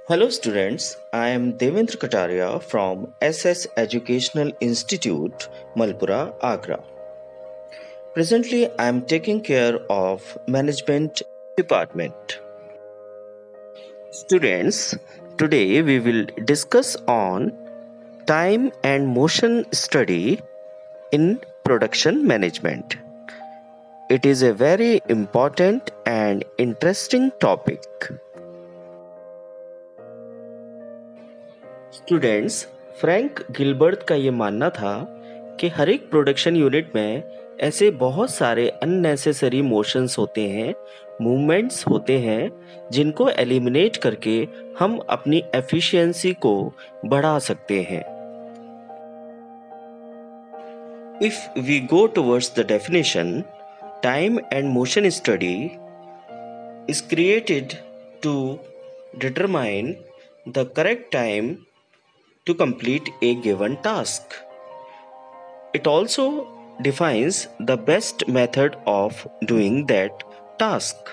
Hello students, I am Devendra Kataria from SS Educational Institute, Malpura, Agra. Presently, I am taking care of Management Department. Students, today we will discuss on time and motion study in production management. It is a very important and interesting topic. Students, Frank Gilbert का ये मानना था कि हर एक production unit में ऐसे बहुत सारे अननेसेसरी मोशंस होते हैं, मूवमेंट्स होते हैं, जिनको एलिमिनेट करके हम अपनी एफिशिएंसी को बढ़ा सकते हैं। If we go towards the definition, time and motion study is created to determine the correct time to complete a given task. It also defines the best method of doing that task.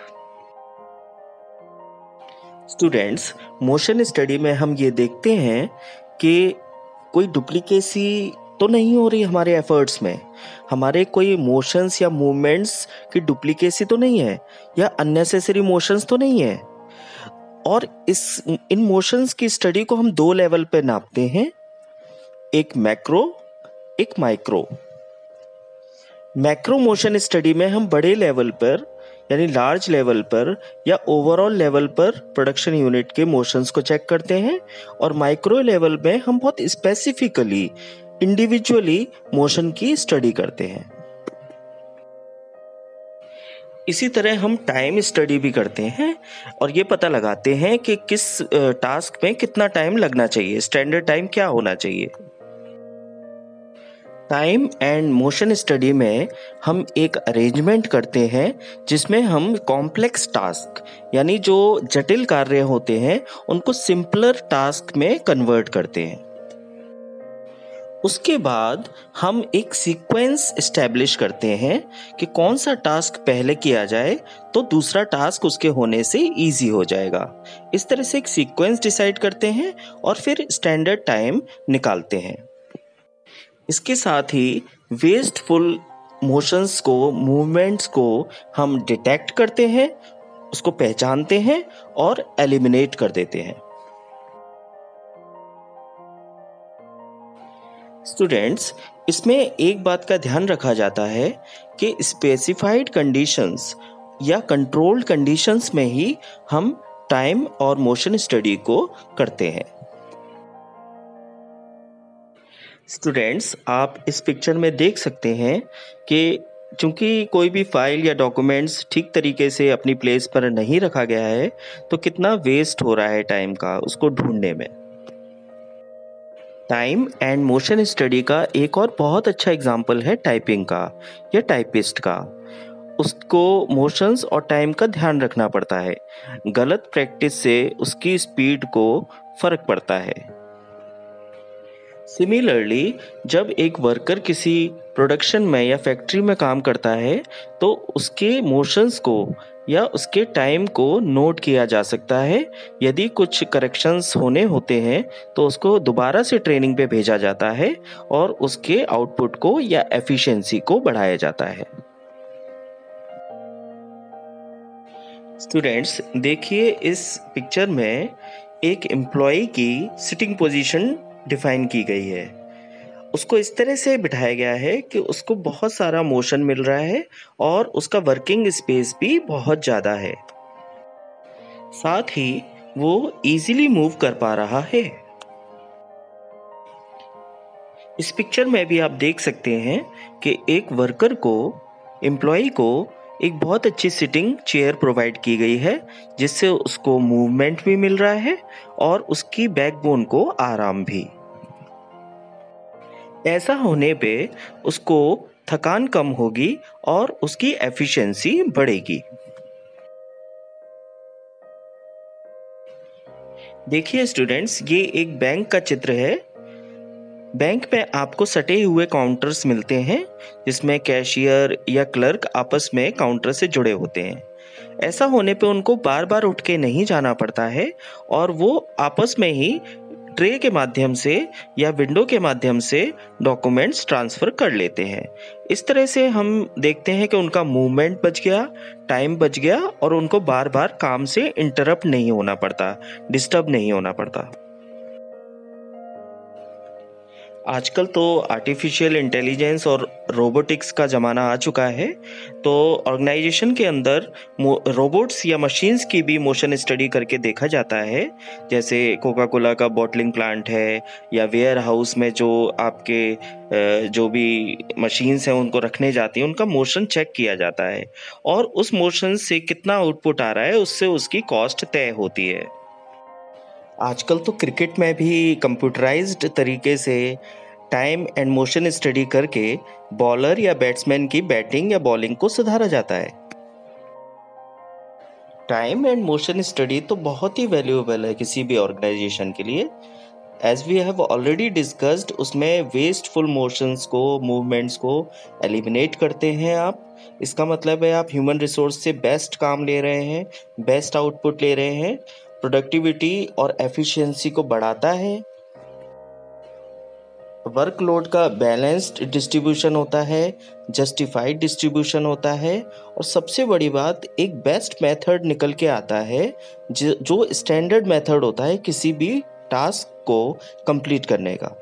Students, motion study में हम ये देखते हैं कि कोई duplicacy तो नहीं हो रही हमारे एफर्ट्स में, हमारे कोई मोशंस या मूवमेंट्स की डुप्लीकेसी तो नहीं है, या अननेसेसरी मोशंस तो नहीं है। और इन मोशंस की स्टडी को हम दो लेवल पे नापते हैं, एक मैक्रो, एक माइक्रो। मैक्रो मोशन स्टडी में हम बड़े लेवल पर यानी लार्ज लेवल पर या ओवरऑल लेवल पर प्रोडक्शन यूनिट के मोशंस को चेक करते हैं, और माइक्रो लेवल में हम बहुत स्पेसिफिकली इंडिविजुअली मोशन की स्टडी करते हैं। इसी तरह हम टाइम स्टडी भी करते हैं और ये पता लगाते हैं कि किस टास्क में कितना टाइम लगना चाहिए, स्टैंडर्ड टाइम क्या होना चाहिए। टाइम एंड मोशन स्टडी में हम एक अरेंजमेंट करते हैं जिसमें हम कॉम्प्लेक्स टास्क यानी जो जटिल कार्य होते हैं उनको सिंपलर टास्क में कन्वर्ट करते हैं। उसके बाद हम एक सीक्वेंस एस्टैब्लिश करते हैं कि कौन सा टास्क पहले किया जाए तो दूसरा टास्क उसके होने से इजी हो जाएगा। इस तरह से एक सीक्वेंस डिसाइड करते हैं और फिर स्टैंडर्ड टाइम निकालते हैं। इसके साथ ही वेस्टफुल मोशंस को, मूवमेंट्स को हम डिटेक्ट करते हैं, उसको पहचानते हैं और एलिमिनेट कर देते हैं। स्टूडेंट्स, इसमें एक बात का ध्यान रखा जाता है कि स्पेसिफाइड कंडीशंस या कंट्रोल्ड कंडीशंस में ही हम टाइम और मोशन स्टडी को करते हैं। स्टूडेंट्स, आप इस पिक्चर में देख सकते हैं कि चूंकि कोई भी फाइल या डॉक्यूमेंट्स ठीक तरीके से अपनी प्लेस पर नहीं रखा गया है तो कितना वेस्ट हो रहा है टाइम का उसको ढूंढने में। टाइम एंड मोशन स्टडी का एक और बहुत अच्छा एग्जाम्पल है टाइपिंग का या टाइपिस्ट का। उसको मोशंस और टाइम का ध्यान रखना पड़ता है, गलत प्रैक्टिस से उसकी स्पीड को फर्क पड़ता है। सिमिलरली, जब एक वर्कर किसी प्रोडक्शन में या फैक्ट्री में काम करता है तो उसके मोशंस को या उसके टाइम को नोट किया जा सकता है। यदि कुछ करेक्शंस होने होते हैं तो उसको दोबारा से ट्रेनिंग पे भेजा जाता है और उसके आउटपुट को या एफिशिएंसी को बढ़ाया जाता है। स्टूडेंट्स, देखिए इस पिक्चर में एक एम्प्लॉय की सिटिंग पोजीशन डिफाइन की गई है। उसको इस तरह से बिठाया गया है कि उसको बहुत सारा मोशन मिल रहा है और उसका वर्किंग स्पेस भी बहुत ज़्यादा है, साथ ही वो इजीली मूव कर पा रहा है। इस पिक्चर में भी आप देख सकते हैं कि एक वर्कर को, एम्प्लॉय को एक बहुत अच्छी सिटिंग चेयर प्रोवाइड की गई है जिससे उसको मूवमेंट भी मिल रहा है और उसकी बैकबोन को आराम भी। ऐसा होने पे उसको थकान कम होगी और उसकी एफिशिएंसी बढ़ेगी। देखिए स्टूडेंट्स, ये एक बैंक का चित्र है। बैंक में आपको सटे हुए काउंटर्स मिलते हैं जिसमें कैशियर या क्लर्क आपस में काउंटर से जुड़े होते हैं। ऐसा होने पे उनको बार बार उठ के नहीं जाना पड़ता है और वो आपस में ही ट्रे के माध्यम से या विंडो के माध्यम से डॉक्यूमेंट्स ट्रांसफ़र कर लेते हैं। इस तरह से हम देखते हैं कि उनका मूवमेंट बच गया, टाइम बच गया और उनको बार बार काम से इंटरप्ट नहीं होना पड़ता, डिस्टर्ब नहीं होना पड़ता। आजकल तो आर्टिफिशियल इंटेलिजेंस और रोबोटिक्स का ज़माना आ चुका है, तो ऑर्गेनाइजेशन के अंदर रोबोट्स या मशीन्स की भी मोशन स्टडी करके देखा जाता है। जैसे कोका कोला का बॉटलिंग प्लांट है या वेयर हाउस में जो आपके जो भी मशीन्स हैं उनको रखने जाती हैं, उनका मोशन चेक किया जाता है और उस मोशन से कितना आउटपुट आ रहा है उससे उसकी कॉस्ट तय होती है। आजकल तो क्रिकेट में भी कंप्यूटराइज्ड तरीके से टाइम एंड मोशन स्टडी करके बॉलर या बैट्समैन की बैटिंग या बॉलिंग को सुधारा जाता है। टाइम एंड मोशन स्टडी तो बहुत ही वैल्यूएबल है किसी भी ऑर्गेनाइजेशन के लिए। As we have already discussed, उसमें वेस्टफुल मोशंस को, मूवमेंट्स को एलिमिनेट करते हैं आप। इसका मतलब है आप ह्यूमन रिसोर्स से बेस्ट काम ले रहे हैं, बेस्ट आउटपुट ले रहे हैं, प्रोडक्टिविटी और एफिशिएंसी को बढ़ाता है। वर्कलोड का बैलेंस्ड डिस्ट्रीब्यूशन होता है, जस्टिफाइड डिस्ट्रीब्यूशन होता है और सबसे बड़ी बात, एक बेस्ट मेथड निकल के आता है जो स्टैंडर्ड मेथड होता है किसी भी टास्क को कंप्लीट करने का।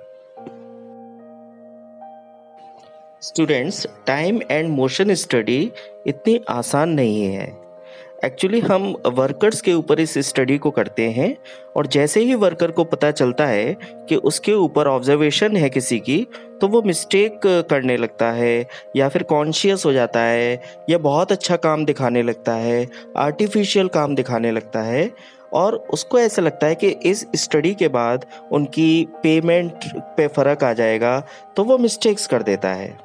Students, time and motion study इतनी आसान नहीं है। एक्चुअली हम वर्कर्स के ऊपर इस स्टडी को करते हैं और जैसे ही वर्कर को पता चलता है कि उसके ऊपर ऑब्जर्वेशन है किसी की, तो वो मिस्टेक करने लगता है या फिर कॉन्शियस हो जाता है या बहुत अच्छा काम दिखाने लगता है, आर्टिफिशियल काम दिखाने लगता है और उसको ऐसा लगता है कि इस स्टडी के बाद उनकी पेमेंट पे फ़र्क आ जाएगा, तो वो मिस्टेक्स कर देता है।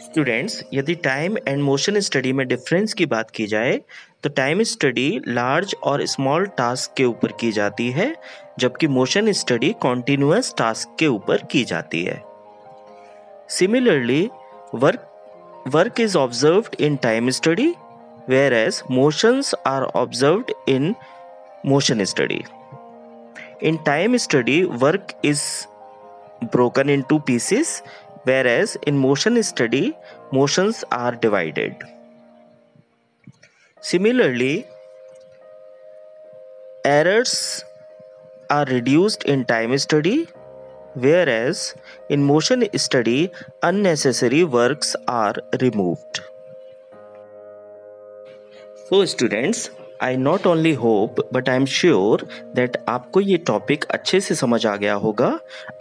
स्टूडेंट्स, यदि टाइम एंड मोशन स्टडी में डिफरेंस की बात की जाए तो टाइम स्टडी लार्ज और स्मॉल टास्क के ऊपर की जाती है, जबकि मोशन स्टडी कॉन्टिन्यूअस टास्क के ऊपर की जाती है। Similarly, work is observed in time study, whereas motions are observed in motion study. In time study, work is broken into pieces, whereas in motion study, motions are divided. Similarly, errors are reduced in time study, whereas in motion study, unnecessary works are removed. So students, I not only hope but I am sure that आपको ये topic अच्छे से समझ आ गया होगा।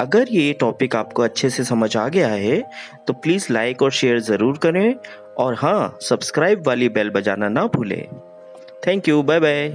अगर ये topic आपको अच्छे से समझ आ गया है तो प्लीज़ लाइक और शेयर ज़रूर करें और हाँ, सब्सक्राइब वाली बेल बजाना ना भूलें। Thank you, bye bye.